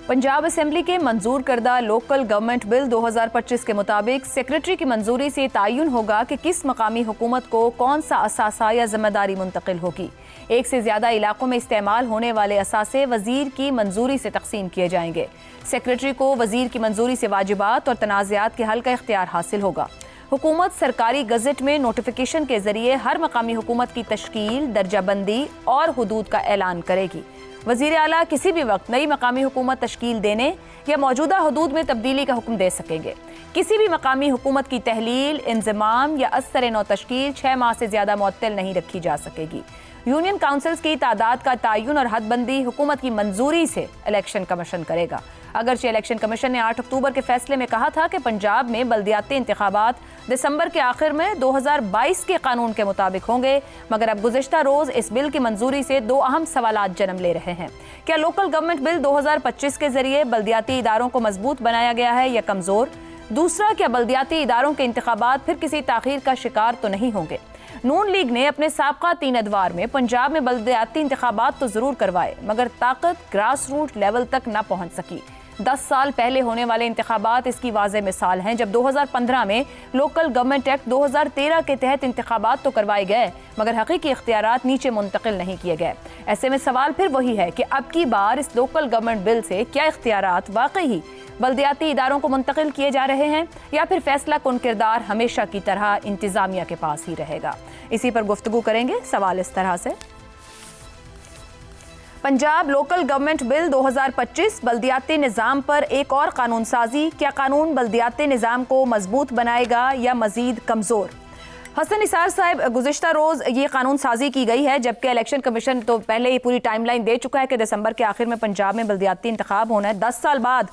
Punjab assembly के मंजूर करदा लोकल गवर्नमेंट बिल 2025 के मुताबिक सेक्रेटरी की मंजूरी से तयन होगा कि किस मकामी हुकूमत को कौन सा असासा या जिम्मेदारी मुंतकिल होगी। एक से ज्यादा इलाकों में इस्तेमाल होने वाले असासे वजीर की मंजूरी से तकसीम किए जाएंगे। सेक्रेटरी को वजीर की मंजूरी से वाजिबात और तनाज़ात के हल का इख्तियार हासिल होगा। हुकूमत सरकारी गज़ट में नोटिफिकेशन के जरिए हर मकामी हुकूमत की तश्कील, दर्जाबंदी और हुदूद का ऐलान करेगी। वज़ीर आला किसी भी वक्त नई मकामी हुकूमत तश्कील देने या मौजूदा हुदूद में तब्दीली का हुक्म दे सकेंगे। किसी भी मकामी हुकूमत की तहलील, इंज़माम या असर नौ तश्कील 6 माह से ज़्यादा मुअत्तल नहीं रखी जा सकेगी। यूनियन काउंसिल्स की तादाद का तयन और हदबंदी हुकूमत की मंजूरी से इलेक्शन कमीशन करेगा। अगरचे इलेक्शन कमीशन ने 8 अक्टूबर के फैसले में कहा था कि पंजाब में बल्दियाती इंतखाबात दिसंबर के आखिर में 2022 के कानून के मुताबिक होंगे, मगर अब गुज़िश्ता रोज़ इस बिल की मंजूरी से 2 अहम सवालात जन्म ले रहे हैं। क्या लोकल गवर्नमेंट बिल 2025 के जरिए बल्दियाती इदारों को मजबूत बनाया गया है या कमज़ोर? दूसरा, क्या बल्दियाती इदारों के इंतखाबात फिर किसी ताख़ीर का शिकार तो नहीं होंगे? नून लीग ने अपने साबका 3 अदवार में पंजाब में बल्दियाती इंतखाबात तो ज़रूर करवाए, मगर ताकत ग्रास रूट लेवल तक न पहुँच सकी। 10 साल पहले होने वाले इंतखाबात इसकी वाज़ेह मिसाल हैं, जब 2015 में लोकल गवर्नमेंट एक्ट 2013 के तहत इंतखाबात तो करवाए गए, मगर हकीकी इख्तियारात नीचे मुंतकिल नहीं किए गए। ऐसे में सवाल फिर वही है कि अब की बार इस लोकल गवर्नमेंट बिल से क्या इख्तियारात वाकई ही बल्दियाती इदारों को मुंतकिल किए जा रहे हैं, या फिर फैसला कुन किरदार हमेशा की तरह इंतज़ामिया के पास ही रहेगा। इसी पर गुफ्तगू करेंगे। सवाल इस तरह से, पंजाब लोकल गवर्नमेंट बिल 2025 बल्दियाती निज़ाम पर एक और कानून साजी, क्या कानून बल्दियाती निज़ाम को मजबूत बनाएगा या मजीद कमज़ोर? हसन निसार साहब, गुज़िश्ता रोज़ ये कानून साजी की गई है, जबकि इलेक्शन कमीशन तो पहले ही पूरी टाइमलाइन दे चुका है कि दिसंबर के आखिर में पंजाब में बल्दियाती इंतखाब होना है। 10 साल बाद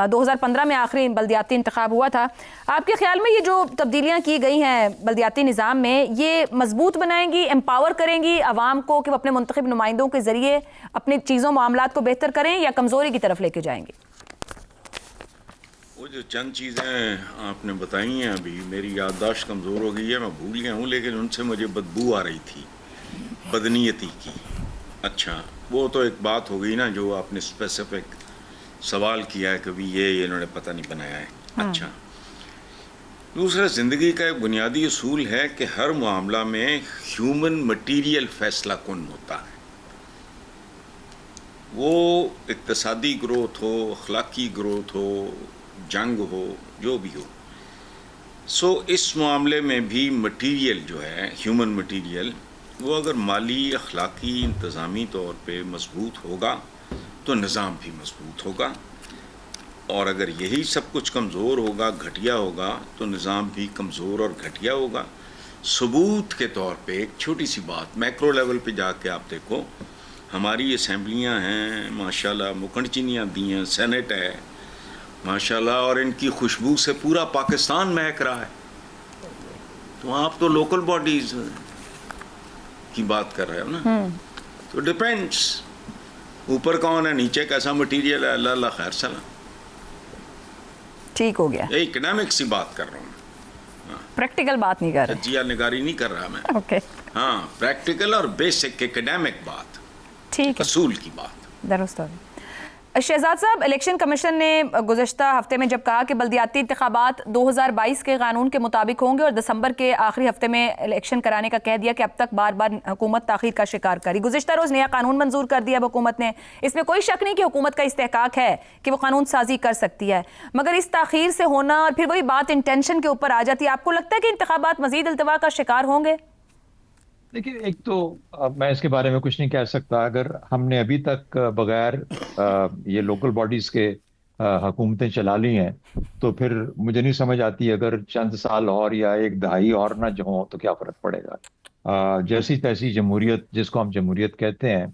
2015 में आखिरी बल्दियाती इंतखाब हुआ था। आपके ख्याल में ये जो तब्दीलियाँ की गई हैं बल्दियाती निज़ाम में, ये मजबूत बनाएंगी, एम्पावर करेंगी आवाम को कि वो अपने मुंतखब नुमाइंदों के ज़रिए अपनी चीज़ों मामलात को बेहतर करें, या कमज़ोरी की तरफ लेके जाएंगी? वो जो चंद चीज़ें आपने बताई हैं, अभी मेरी याददाश्त कमज़ोर हो गई है, मैं भूल गया हूँ, लेकिन उनसे मुझे बदबू आ रही थी बदनीयती की। अच्छा, वो तो एक बात हो गई ना, जो आपने स्पेसिफिक सवाल किया है, कभी ये इन्होंने पता नहीं बनाया है। अच्छा, दूसरा, ज़िंदगी का एक बुनियादी असूल है कि हर मामला में ह्यूमन मटीरियल फैसला कौन होता है। वो इक्तसादी ग्रोथ हो, अखलाकी ग्रोथ हो, जंग हो, जो भी हो। सो इस मामले में भी मटीरियल जो है, ह्यूमन मटीरियल, वो अगर माली, अखलाकी, इंतज़ामी तौर पे मजबूत होगा तो निज़ाम भी मजबूत होगा, और अगर यही सब कुछ कमज़ोर होगा, घटिया होगा, तो निज़ाम भी कमज़ोर और घटिया होगा। सबूत के तौर पे एक छोटी सी बात, मैक्रो लेवल पे जाके आप देखो, हमारी असेंबलियां हैं माशाल्लाह, मुकंडचिनियाँ दी हैं, सेनेट है माशाल्लाह, और इनकी खुशबू से पूरा पाकिस्तान महक रहा है। तो आप तो लोकल बॉडीज़ की बात कर रहे हो ना, तो डिपेंड्स ऊपर कौन है, नीचे कैसा मटीरियल है, अल्लाह अल्लाह खैर सलाम। ठीक हो गया, इकोनॉमिक सी बात कर रहा हूँ, प्रैक्टिकल बात नहीं कर रहा, जिया निगारी नहीं कर रहा मैं। ओके, हाँ, प्रैक्टिकल और बेसिक एकेडमिक बात, ठीक है, असूल की बात दुरुस्त हो। शहजाद साहब, इलेक्शन कमीशन ने गुज़श्ता हफ्ते में जब कहा कि बल्दियाती इंतखाबात 2022 के कानून के मुताबिक होंगे और दिसंबर के आखिरी हफ्ते में इलेक्शन कराने का कह दिया, कि अब तक बार बार हुकूमत ताख़ीर का शिकार करी। गुज़श्ता रोज़ नया कानून मंजूर कर दिया हुकूमत ने, इसमें कोई शक नहीं कि हुकूमत का इस्तेहकाक है कि वो कानून साजी कर सकती है, मगर इस ताख़ीर से होना और फिर वही बात इंटेंशन के ऊपर आ जाती है। आपको लगता है कि इंतखाबात मज़ीद इल्तवा का शिकार होंगे? देखिए, एक तो मैं इसके बारे में कुछ नहीं कह सकता। अगर हमने अभी तक बगैर ये लोकल बॉडीज के हुकूमतें चला ली हैं, तो फिर मुझे नहीं समझ आती अगर चंद साल और या एक दहाई और ना जो हो तो क्या फ़र्क पड़ेगा। जैसी तैसी जमहूरियत, जिसको हम जमहूरियत कहते हैं,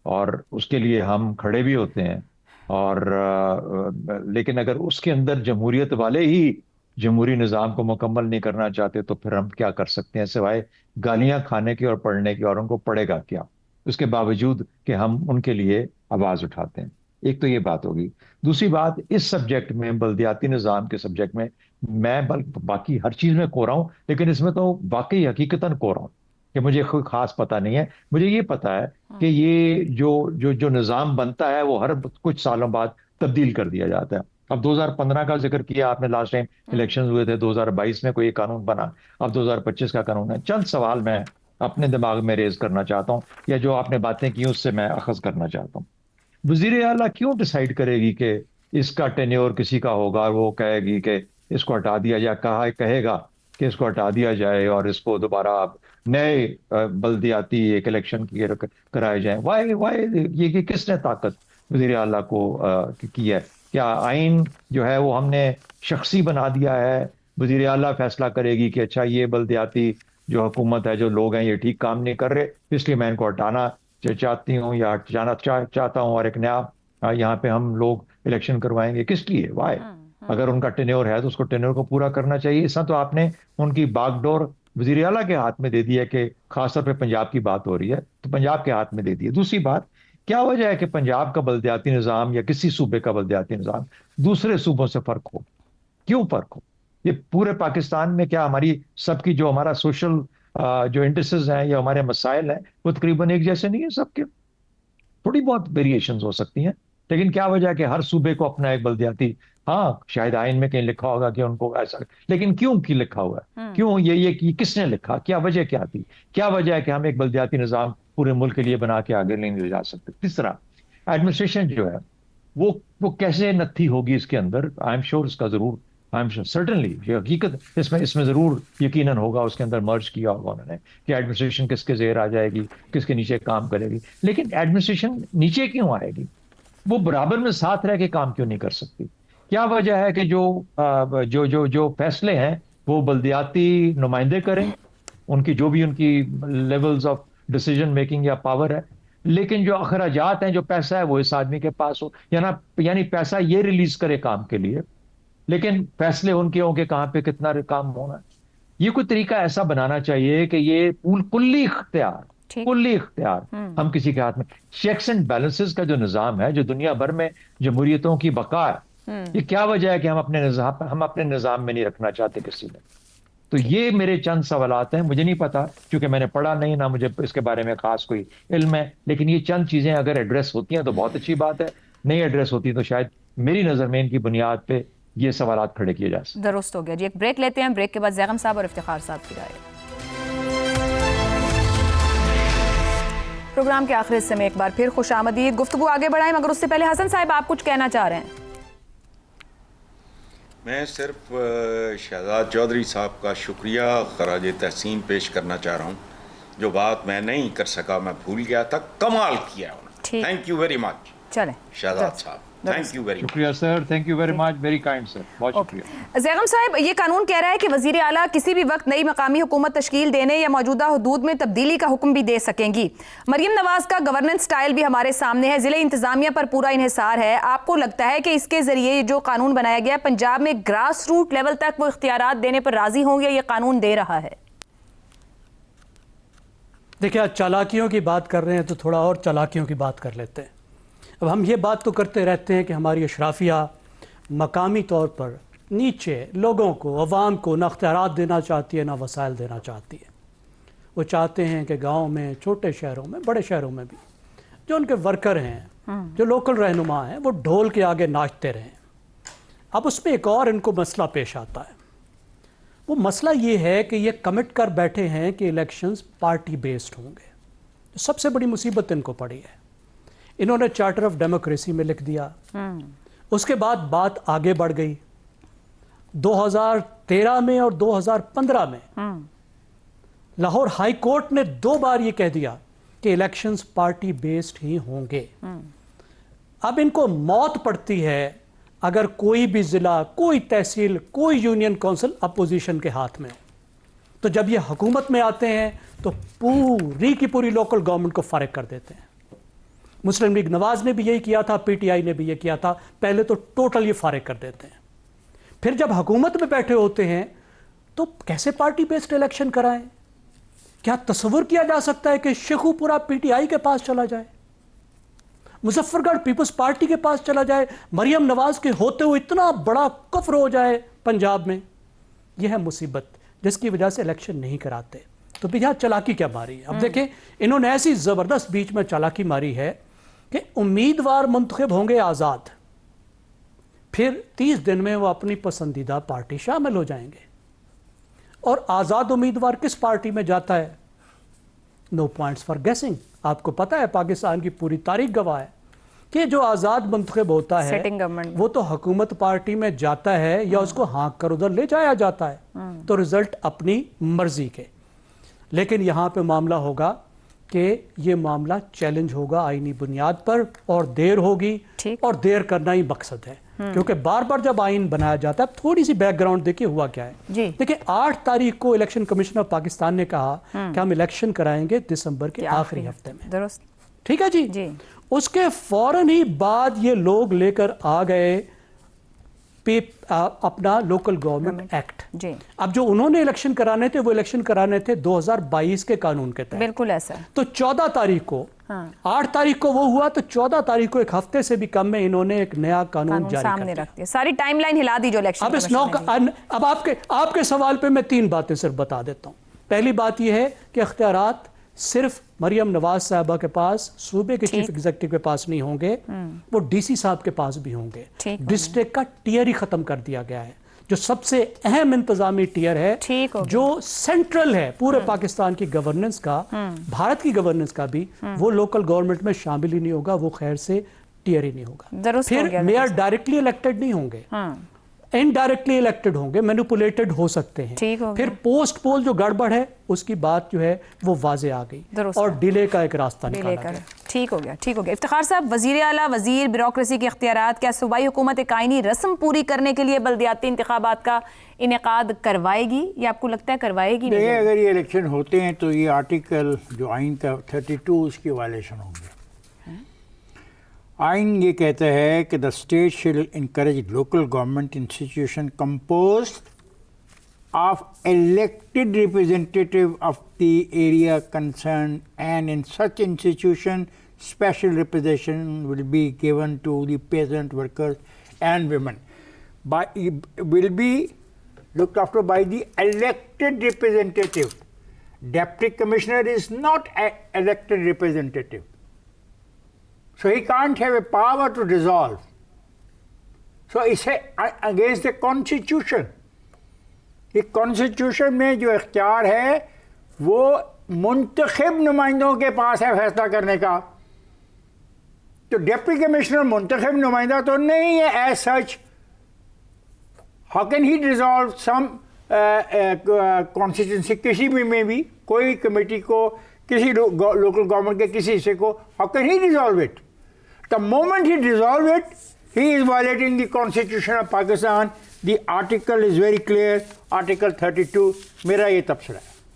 और उसके लिए हम खड़े भी होते हैं, और लेकिन अगर उसके अंदर जमहूरियत वाले ही जमहूरी निज़ाम को मुकम्मल नहीं करना चाहते, तो फिर हम क्या कर सकते हैं सिवाय गालियां खाने की और पढ़ने की, और उनको पड़ेगा क्या, उसके बावजूद कि हम उनके लिए आवाज़ उठाते हैं। एक तो ये बात होगी। दूसरी बात, इस सब्जेक्ट में, बल्दियाती निज़ाम के सब्जेक्ट में, मैं बाकी हर चीज़ में कोरा हूँ, लेकिन इसमें तो वाकई हकीकतन कोरा हूँ कि मुझे कोई खास पता नहीं है। मुझे ये पता है कि ये जो जो जो निज़ाम बनता है वो हर कुछ सालों बाद تبدیل کر دیا جاتا ہے. اب 2015 کا ذکر کیا آپ نے, لاسٹ ٹائم الیکشن ہوئے تھے, 2022 میں کوئی قانون بنا, اب 2025 کا قانون ہے. چند سوال میں اپنے دماغ میں ریز کرنا چاہتا ہوں, یا جو آپ نے باتیں کی اس سے میں اخذ کرنا چاہتا ہوں. وزیر اعلیٰ کیوں ڈیسائیڈ کرے گی کہ اس کا ٹینیور کسی کا ہوگا, وہ کہے گی کہ اس کو ہٹا دیا جائے, کہے گا کہ اس کو ہٹا دیا جائے اور اس کو دوبارہ نئے بلدیاتی ایک الیکشن کرائے جائیں. یہ کس نے طاقت وزیر اعلیٰ کو کی ہے؟ کیا آئین جو ہے وہ ہم نے شخصی بنا دیا ہے؟ وزیر اعلیٰ فیصلہ کرے گی کہ اچھا یہ بلدیاتی جو حکومت ہے, جو لوگ ہیں, یہ ٹھیک کام نہیں کر رہے, اس لیے میں ان کو ہٹانا چاہتی ہوں یا جانا چاہتا ہوں, اور ایک نیا یہاں پہ ہم لوگ الیکشن کروائیں گے. کس لیے؟ وائی؟ اگر ان کا ٹینیور ہے تو اس کو ٹینیور کو پورا کرنا چاہیے. اس طرح تو آپ نے ان کی باغ ڈور وزیر اعلیٰ کے ہاتھ میں دے دی ہے, کہ خاص طور پہ پنجاب کی بات ہو رہی ہے تو پنجاب کے ہاتھ میں دے دی ہے. دوسری بات, کیا وجہ ہے کہ پنجاب کا بلدیاتی نظام یا کسی صوبے کا بلدیاتی نظام دوسرے صوبوں سے فرق ہو؟ کیوں فرق ہو؟ یہ پورے پاکستان میں کیا ہماری سب کی جو ہمارا سوشل جو انٹرسز ہیں یا ہمارے مسائل ہیں وہ تقریباً ایک جیسے نہیں ہیں سب کے؟ تھوڑی بہت ویریشنز ہو سکتی ہیں, لیکن کیا وجہ ہے کہ ہر صوبے کو اپنا ایک بلدیاتی, ہاں شاید آئین میں کہیں لکھا ہوگا کہ ان کو ایسا, لیکن کیوں کی لکھا ہوا ہے؟ کیوں یہ کس نے لکھا؟ کیا وجہ کیا تھی؟ کیا وجہ ہے کہ ہم ایک بلدیاتی نظام پورے ملک کے لیے بنا کے آگے نہیں لے جا سکتے؟ تیسرا, ایڈمنسٹریشن جو ہے وہ کیسے نتھی ہوگی اس کے اندر؟ آئی ایم شیور اس کا ضرور, آئی ایم شیور سرٹنلی یہ حقیقت اس میں ضرور یقیناً ہوگا, اس کے اندر مرج کیا ہوگا انہوں نے کہ ایڈمنسٹریشن کس کے زیر آ جائے گی, کس کے نیچے کام کرے گی. لیکن ایڈمنسٹریشن نیچے کیوں آئے گی؟ وہ برابر میں ساتھ رہ کے کام کیوں نہیں کر سکتی؟ کیا وجہ ہے کہ جو فیصلے ہیں وہ بلدیاتی نمائندے کریں, ان کی جو بھی ان کی لیولز آف ڈیسیجن میکنگ یا پاور ہے, لیکن جو اخراجات ہیں, جو پیسہ ہے وہ اس آدمی کے پاس ہو, یعنی پیسہ یہ ریلیز کرے کام کے لیے, لیکن فیصلے ان کے ہوں کہ کہاں پہ کتنا کام ہونا ہے. یہ کوئی طریقہ ایسا بنانا چاہیے کہ یہ کلی اختیار ہم کسی کے ہاتھ میں. چیکس اینڈ بیلنسز کا جو نظام ہے, جو دنیا بھر میں جمہوریتوں کی بقا ہے, یہ کیا وجہ ہے کہ ہم اپنے نظام میں نہیں رکھنا چاہتے کسی میں؟ تو یہ میرے چند سوالات ہیں. مجھے نہیں پتا کیونکہ میں نے پڑھا نہیں, نہ مجھے اس کے بارے میں خاص کوئی علم ہے, لیکن یہ چند چیزیں اگر ایڈریس ہوتی ہیں تو بہت اچھی بات ہے, نہیں ایڈریس ہوتی تو شاید میری نظر میں ان کی بنیاد پہ یہ سوالات کھڑے کیے جا سکتے. درست ہو گیا جی. ایک بریک لیتے ہیں, بریک کے بعد زیغم صاحب اور افتخار صاحب کی رائے. پروگرام کے آخری حصے میں ایک بار پھر خوش آمدید. گفتگو آگے بڑھائیں مگر اس سے پہلے حسن صاحب آپ کچھ کہنا چاہ رہے ہیں؟ میں صرف شہزاد چودھری صاحب کا شکریہ خراج تحسین پیش کرنا چاہ رہا ہوں. جو بات میں نہیں کر سکا, میں بھول گیا تھا, کمال کیا انہوں نے. Thank you very much. چلیں شہزاد صاحب, تھینک یو ویری مچ. شکریہ sir, thank you very much, very kind sir, بہت شکریہ. زیغم صاحب, یہ قانون کہہ رہا ہے کہ وزیر اعلیٰ کسی بھی وقت نئی مقامی حکومت تشکیل دینے یا موجودہ حدود میں تبدیلی کا حکم بھی دے سکیں گی. مریم نواز کا گورننس سٹائل بھی ہمارے سامنے ہے, ضلع انتظامیہ پر پورا انحصار ہے. آپ کو لگتا ہے کہ اس کے ذریعے جو قانون بنایا گیا پنجاب میں گراس روٹ لیول تک وہ اختیارات دینے پر راضی ہوں گے, یہ قانون دے رہا ہے؟ دیکھیں, آج چالاکیوں کی بات کر رہے ہیں تو تھوڑا اور چالاکیوں کی بات کر لیتے ہیں. اب ہم یہ بات تو کرتے رہتے ہیں کہ ہماری اشرافیہ مقامی طور پر نیچے لوگوں کو, عوام کو نہ اختیارات دینا چاہتی ہے نہ وسائل دینا چاہتی ہے. وہ چاہتے ہیں کہ گاؤں میں, چھوٹے شہروں میں, بڑے شہروں میں بھی جو ان کے ورکر ہیں, جو لوکل رہنما ہیں, وہ ڈھول کے آگے ناچتے رہیں. اب اس میں ایک اور ان کو مسئلہ پیش آتا ہے. وہ مسئلہ یہ ہے کہ یہ کمٹ کر بیٹھے ہیں کہ الیکشنز پارٹی بیسڈ ہوں گے. سب سے بڑی مصیبت ان کو پڑی ہے. انہوں نے چارٹر آف ڈیموکریسی میں لکھ دیا. اس کے بعد بات آگے بڑھ گئی. 2013 میں اور 2015 میں لاہور ہائی کورٹ نے 2 بار یہ کہہ دیا کہ الیکشنز پارٹی بیسڈ ہی ہوں گے. اب ان کو موت پڑتی ہے اگر کوئی بھی ضلع, کوئی تحصیل, کوئی یونین کونسل اپوزیشن کے ہاتھ میں ہو. تو جب یہ حکومت میں آتے ہیں تو پوری کی پوری لوکل گورنمنٹ کو فارغ کر دیتے ہیں. مسلم لیگ نواز نے بھی یہی کیا تھا, پی ٹی آئی نے بھی یہ کیا تھا. پہلے تو ٹوٹل یہ فارغ کر دیتے ہیں. پھر جب حکومت میں بیٹھے ہوتے ہیں تو کیسے پارٹی بیسڈ الیکشن کرائیں؟ کیا تصور کیا جا سکتا ہے کہ شیخو پورا پی ٹی آئی کے پاس چلا جائے, مظفر گڑھ پیپلز پارٹی کے پاس چلا جائے, مریم نواز کے ہوتے ہوئے اتنا بڑا کفر ہو جائے پنجاب میں؟ یہ ہے مصیبت جس کی وجہ سے الیکشن نہیں کراتے. تو یہاں چالاکی کیا ماری ہے؟ اب دیکھیں, انہوں نے ایسی زبردست بیچ میں چالاکی ماری ہے کہ امیدوار منتخب ہوں گے آزاد, फिर 30 दिन में वो अपनी पसंदीदा पार्टी शामिल हो जाएंगे। और आज़ाद उम्मीदवार किस पार्टी में जाता है? नो पॉइंट्स फॉर गेसिंग। आपको पता है पाकिस्तान की पूरी तारीख गवाह है कि जो आज़ाद मुंतखब होता है सेटिंग गवर्नमेंट वो तो हुकूमत पार्टी में जाता है या उसको हाँक कर उधर ले जाया जाता है, तो रिजल्ट अपनी मर्जी के। लेकिन यहाँ पे मामला होगा कि ये मामला चैलेंज होगा आईनी बुनियाद पर, और देर होगी, और देर करना ही मकसद है। क्योंकि बार बार जब आइन बनाया जाता है, थोड़ी सी बैकग्राउंड देखिए हुआ क्या है। देखिए 8 तारीख को इलेक्शन कमीशन ऑफ पाकिस्तान ने कहा कि हम इलेक्शन कराएंगे दिसंबर के आखिरी हफ्ते में, दुरुस्त, ठीक है जी। उसके फौरन ही बाद ये लोग लेकर आ गए अपना लोकल गवर्नमेंट एक्ट। अब जो उन्होंने इलेक्शन कराने थे वो इलेक्शन कराने थे 2022 के कानून के तहत, बिल्कुल ऐसा। तो 14 तारीख को 8 तारीख को वो हुआ, तो 14 तारीख को एक हफ्ते से भी कम में इन्होंने एक नया कानून जारी सामने रख दिया। सारी टाइमलाइन हिला दी जो इलेक्शन। अब आपके सवाल पे मैं 3 बातें सिर्फ बता देता हूँ। पहली बात यह है कि इख्तियारात सिर्फ मरियम नवाज साहबा के पास, सूबे के चीफ एग्जीक्यूटिव के पास नहीं होंगे, वो डीसी साहब के पास भी होंगे। डिस्ट्रिक्ट का टियर ही खत्म कर दिया गया है, जो सबसे अहम इंतजामी टियर है, जो सेंट्रल है पूरे पाकिस्तान की गवर्नेंस का, भारत की गवर्नेंस का भी, वो लोकल गवर्नमेंट में शामिल ही नहीं होगा, वो खैर से टियर ही नहीं होगा। फिर मेयर डायरेक्टली इलेक्टेड नहीं होंगे, इनडायरेक्टली इलेक्टेड होंगे, मैनिपुलेटेड हो सकते हैं। फिर पोस्ट पोल जो गड़बड़ है उसकी बात जो है वो वाजे आ गई, और डिले का एक रास्ता निकाला गया। ठीक हो गया। इफ्तिखार साहब, वजीर आला, वजीर, ब्यूरोक्रेसी के इख्तियारात, क्या सूबाई हुकूमत एक आईनी रस्म पूरी करने के लिए बल्दियाती इंतखाबात का इनेकाद करवाएगी, या आपको लगता है करवाएगी नहीं? अगर ये इलेक्शन होते हैं तो ये आर्टिकल जो आइन का 32 उसकी वायलेशन होंगे। आइन ये कहता है कि द स्टेट शिल encourage local government institution composed of elected representative of the area concern, and in such institution special representation will be given to the peasant workers and women, will be looked after by the elected representative. Deputy commissioner is not an elected representative, so he can't have a power to dissolve. So it's against the constitution. ये constitution में जो इख्तियार है वो मुंतखब नुमाइंदों के पास है फैसला करने का। तो डिप्टी कमिश्नर मुंतखब नुमाइंदा तो नहीं है as such. How can he dissolve some constituency, किसी भी में भी कोई कमेटी को, किसी लोकल गवर्नमेंट के किसी हिस्से को, how can he dissolve it? The moment he dissolve it, he is violating the constitution of Pakistan. The article is very clear, article 32। मेरा ये तबसरा है।